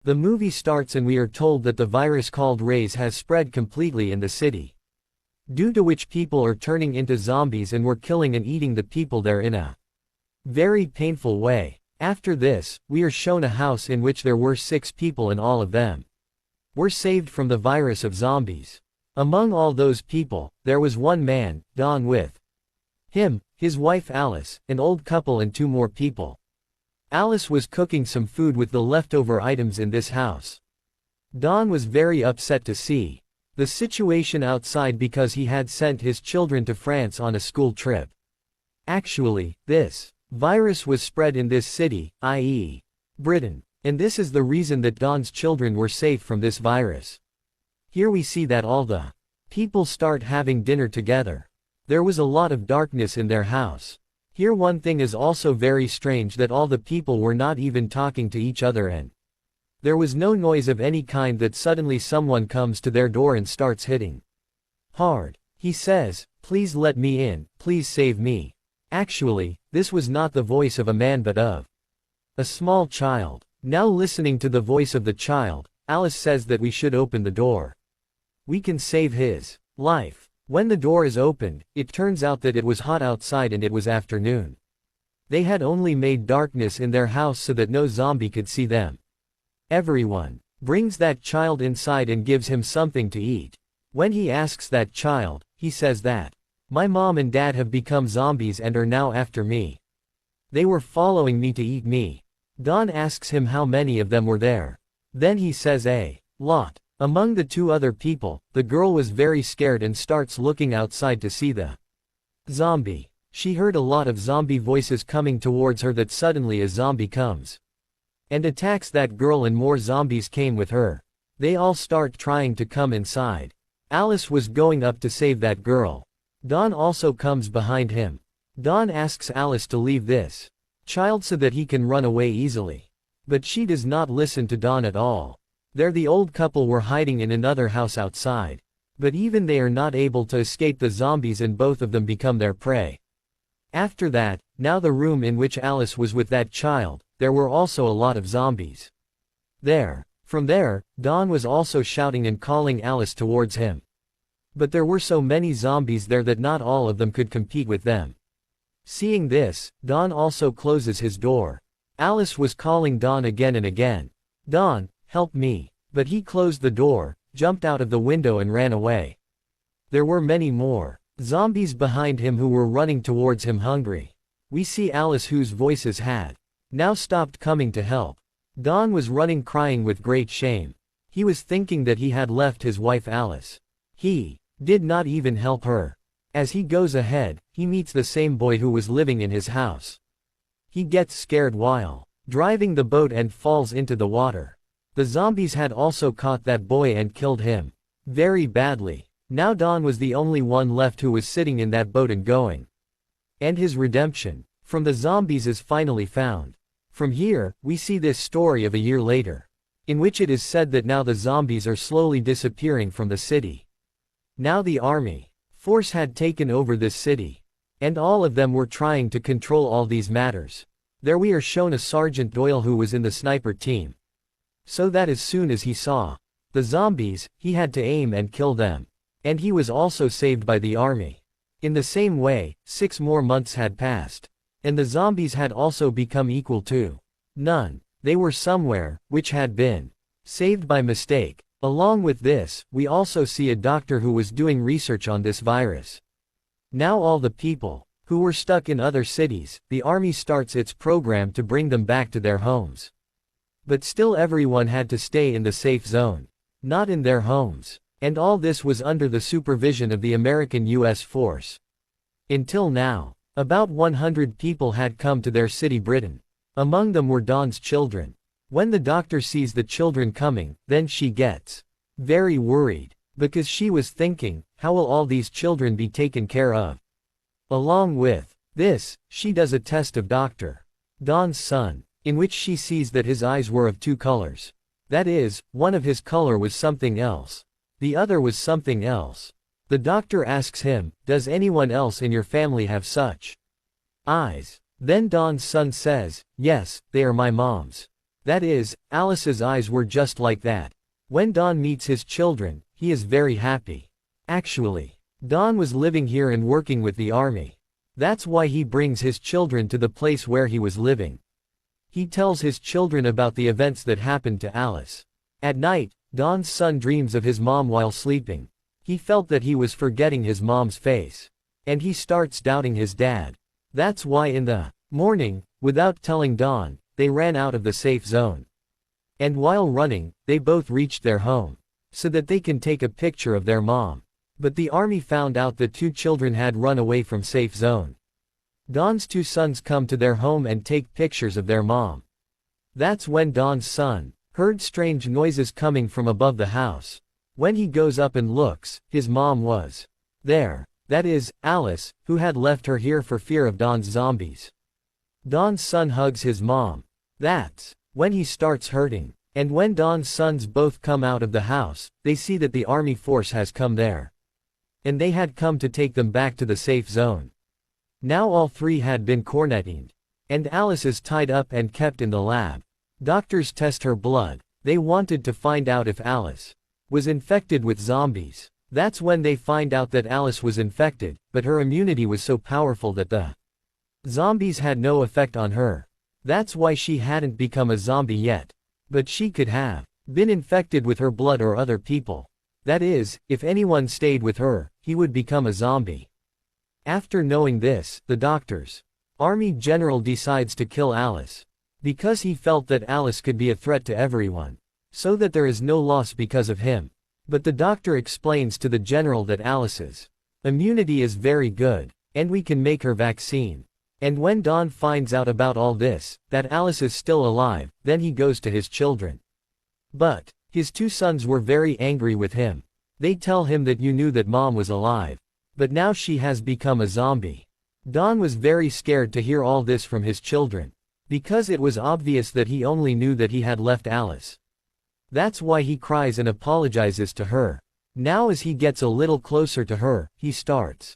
The movie starts and we are told that the virus called Rays has spread completely in the city. Due to which people are turning into zombies and were killing and eating the people there in a very painful way. After this, we are shown a house in which there were 6 people and all of them were saved from the virus of zombies. Among all those people, there was one man, Don, with him, his wife Alice, an old couple and 2 more people. Alice was cooking some food with the leftover items in this house. Don was very upset to see the situation outside because he had sent his children to France on a school trip. Actually, this virus was spread in this city, i.e., Britain, and this is the reason that Don's children were safe from this virus. Here we see that all the people start having dinner together. There was a lot of darkness in their house. Here one thing is also very strange, that all the people were not even talking to each other and there was no noise of any kind, that suddenly someone comes to their door and starts hitting hard. He says, "Please let me in, please save me." Actually, this was not the voice of a man but of a small child. Now listening to the voice of the child, Alice says that we should open the door. We can save his life. When the door is opened, it turns out that it was hot outside and it was afternoon. They had only made darkness in their house so that no zombie could see them. Everyone brings that child inside and gives him something to eat. When he asks that child, he says that, "My mom and dad have become zombies and are now after me. They were following me to eat me." Don asks him how many of them were there. Then he says a lot. Among the 2 other people, the girl was very scared and starts looking outside to see the zombie. She heard a lot of zombie voices coming towards her, that suddenly a zombie comes and attacks that girl and more zombies came with her. They all start trying to come inside. Alice was going up to save that girl. Don also comes behind him. Don asks Alice to leave this child so that he can run away easily. But she does not listen to Don at all. There the old couple were hiding in another house outside. But even they are not able to escape the zombies and both of them become their prey. After that, now the room in which Alice was with that child, there were also a lot of zombies there. From there, Don was also shouting and calling Alice towards him. But there were so many zombies there that not all of them could compete with them. Seeing this, Don also closes his door. Alice was calling Don again and again. "Don, help me." But he closed the door, jumped out of the window and ran away. There were many more zombies behind him who were running towards him hungry. We see Alice, whose voices had now stopped coming to help. Don was running crying with great shame. He was thinking that he had left his wife Alice. He did not even help her. As he goes ahead, he meets the same boy who was living in his house. He gets scared while driving the boat and falls into the water. The zombies had also caught that boy and killed him very badly. Now Don was the only one left who was sitting in that boat and going. And his redemption from the zombies is finally found. From here, we see this story of a year later, in which it is said that now the zombies are slowly disappearing from the city. Now the army force had taken over this city, and all of them were trying to control all these matters. There we are shown a Sergeant Doyle who was in the sniper team. So that as soon as he saw the zombies, he had to aim and kill them. And he was also saved by the army. In the same way, 6 more months had passed. And the zombies had also become equal to none. They were somewhere, which had been saved by mistake. Along with this, we also see a doctor who was doing research on this virus. Now all the people who were stuck in other cities, the army starts its program to bring them back to their homes. But still everyone had to stay in the safe zone, not in their homes. And all this was under the supervision of the American U.S. force. Until now, about 100 people had come to their city Britain. Among them were Don's children. When the doctor sees the children coming, then she gets very worried, because she was thinking, how will all these children be taken care of? Along with this, she does a test of Dr. Don's son, in which she sees that his eyes were of 2 colors. That is, one of his color was something else. The other was something else. The doctor asks him, "Does anyone else in your family have such eyes?" Then Don's son says, "Yes, they are my mom's." That is, Alice's eyes were just like that. When Don meets his children, he is very happy. Actually, Don was living here and working with the army. That's why he brings his children to the place where he was living. He tells his children about the events that happened to Alice. At night, Don's son dreams of his mom while sleeping. He felt that he was forgetting his mom's face. And he starts doubting his dad. That's why in the morning, without telling Don, they ran out of the safe zone. And while running, they both reached their home, so that they can take a picture of their mom. But the army found out that two children had run away from safe zone. Don's two sons come to their home and take pictures of their mom. That's when Don's son heard strange noises coming from above the house. When he goes up and looks, his mom was there. That is, Alice, who had left her here for fear of Don's zombies. Don's son hugs his mom. That's when he starts hurting. And when Don's sons both come out of the house, they see that the army force has come there. And they had come to take them back to the safe zone. Now all three had been quarantined. And Alice is tied up and kept in the lab. Doctors test her blood. They wanted to find out if Alice was infected with zombies. That's when they find out that Alice was infected, but her immunity was so powerful that the zombies had no effect on her. That's why she hadn't become a zombie yet. But she could have been infected with her blood or other people. That is, if anyone stayed with her, he would become a zombie. After knowing this, the doctor's army general decides to kill Alice. Because he felt that Alice could be a threat to everyone. So that there is no loss because of him. But the doctor explains to the general that Alice's immunity is very good, and we can make her vaccine. And when Don finds out about all this, that Alice is still alive, then he goes to his children. But his two sons were very angry with him. They tell him that you knew that mom was alive. But now she has become a zombie. Don was very scared to hear all this from his children. Because it was obvious that he only knew that he had left Alice. That's why he cries and apologizes to her. Now as he gets a little closer to her, he starts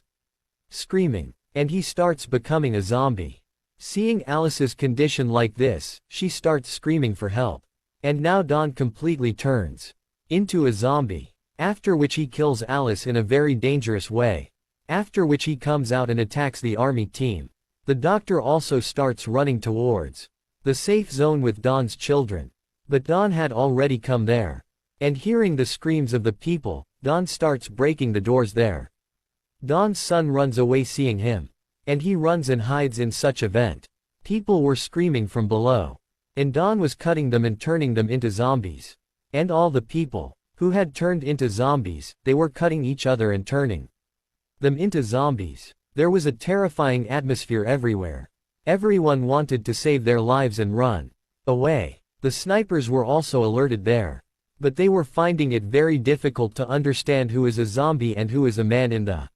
screaming. And he starts becoming a zombie. Seeing Alice's condition like this, she starts screaming for help. And now Don completely turns into a zombie. After which he kills Alice in a very dangerous way. After which he comes out and attacks the army team. The doctor also starts running towards the safe zone with Don's children. But Don had already come there. And hearing the screams of the people, Don starts breaking the doors there. Don's son runs away seeing him. And he runs and hides in such event. People were screaming from below. And Don was cutting them and turning them into zombies. And all the people who had turned into zombies, they were cutting each other and turning them into zombies. There was a terrifying atmosphere everywhere. Everyone wanted to save their lives and run away. The snipers were also alerted there. But they were finding it very difficult to understand who is a zombie and who is a man in the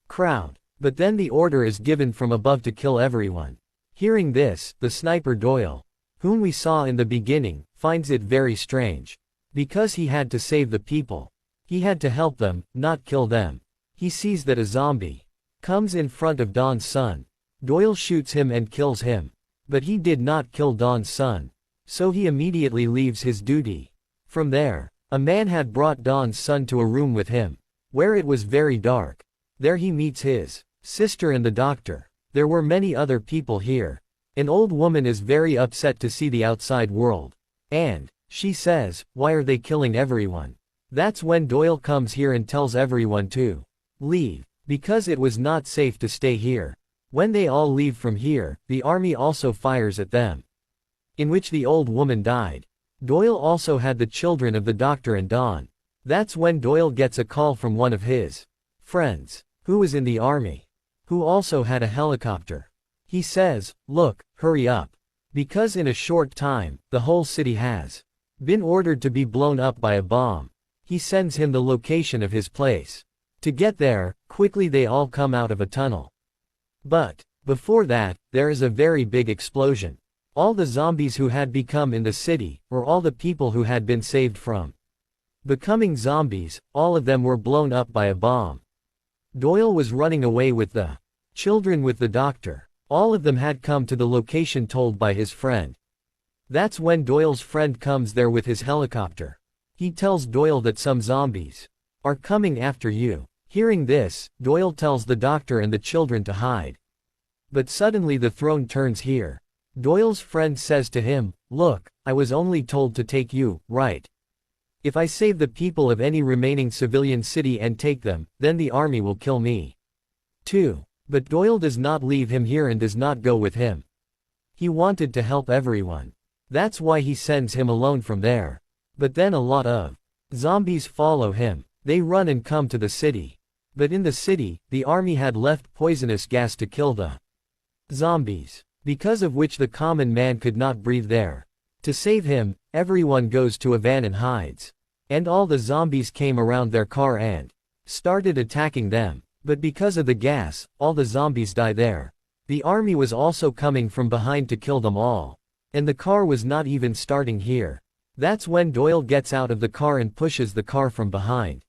crowd. But then the order is given from above to kill everyone. Hearing this, the sniper Doyle, whom we saw in the beginning, finds it very strange. Because he had to save the people. He had to help them, not kill them. He sees that a zombie comes in front of Don's son. Doyle shoots him and kills him. But he did not kill Don's son. So he immediately leaves his duty. From there, a man had brought Don's son to a room with him, where it was very dark. There he meets his sister and the doctor. There were many other people here. An old woman is very upset to see the outside world. And she says, why are they killing everyone? That's when Doyle comes here and tells everyone to leave. Because it was not safe to stay here. When they all leave from here, the army also fires at them. In which the old woman died. Doyle also had the children of the doctor and Don. That's when Doyle gets a call from one of his friends, who was in the army, who also had a helicopter. He says, look, hurry up. Because in a short time, the whole city has been ordered to be blown up by a bomb. He sends him the location of his place. To get there, quickly they all come out of a tunnel. But before that, there is a very big explosion. All the zombies who had become in the city, or all the people who had been saved from becoming zombies, all of them were blown up by a bomb. Doyle was running away with the children with the doctor. All of them had come to the location told by his friend. That's when Doyle's friend comes there with his helicopter. He tells Doyle that some zombies are coming after you. Hearing this, Doyle tells the doctor and the children to hide. But suddenly the throne turns here. Doyle's friend says to him, "Look, I was only told to take you, right? If I save the people of any remaining civilian city and take them, then the army will kill me too." But Doyle does not leave him here and does not go with him. He wanted to help everyone. That's why he sends him alone from there. But then a lot of zombies follow him. They run and come to the city. But in the city, the army had left poisonous gas to kill the zombies, because of which the common man could not breathe there. To save him, everyone goes to a van and hides. And all the zombies came around their car and started attacking them. But because of the gas, all the zombies die there. The army was also coming from behind to kill them all. And the car was not even starting here. That's when Doyle gets out of the car and pushes the car from behind.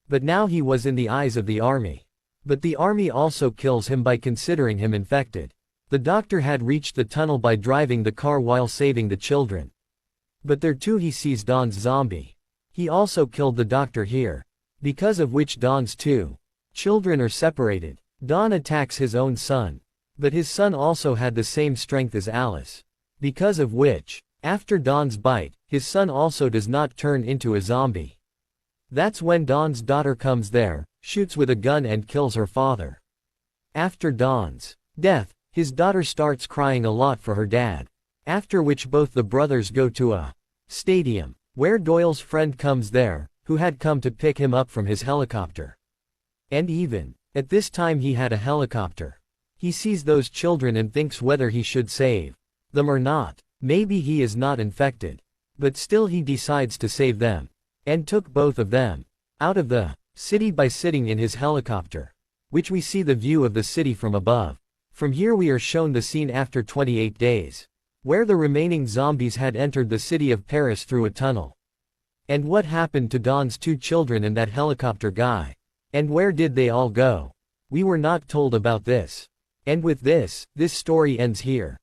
But now he was in the eyes of the army. But the army also kills him by considering him infected. The doctor had reached the tunnel by driving the car while saving the children. But there too he sees Don's zombie. He also killed the doctor here. Because of which Don's two children are separated. Don attacks his own son. But his son also had the same strength as Alice. Because of which, after Don's bite, his son also does not turn into a zombie. That's when Don's daughter comes there, shoots with a gun and kills her father. After Don's death, his daughter starts crying a lot for her dad. After which both the brothers go to a stadium, where Doyle's friend comes there, who had come to pick him up from his helicopter. And even at this time he had a helicopter. He sees those children and thinks whether he should save them or not. Maybe he is not infected. But still he decides to save them. And took both of them out of the city by sitting in his helicopter. Which we see the view of the city from above. From here we are shown the scene after 28 days. Where the remaining zombies had entered the city of Paris through a tunnel. And what happened to Don's two children and that helicopter guy? And where did they all go? We were not told about this. And with this story ends here.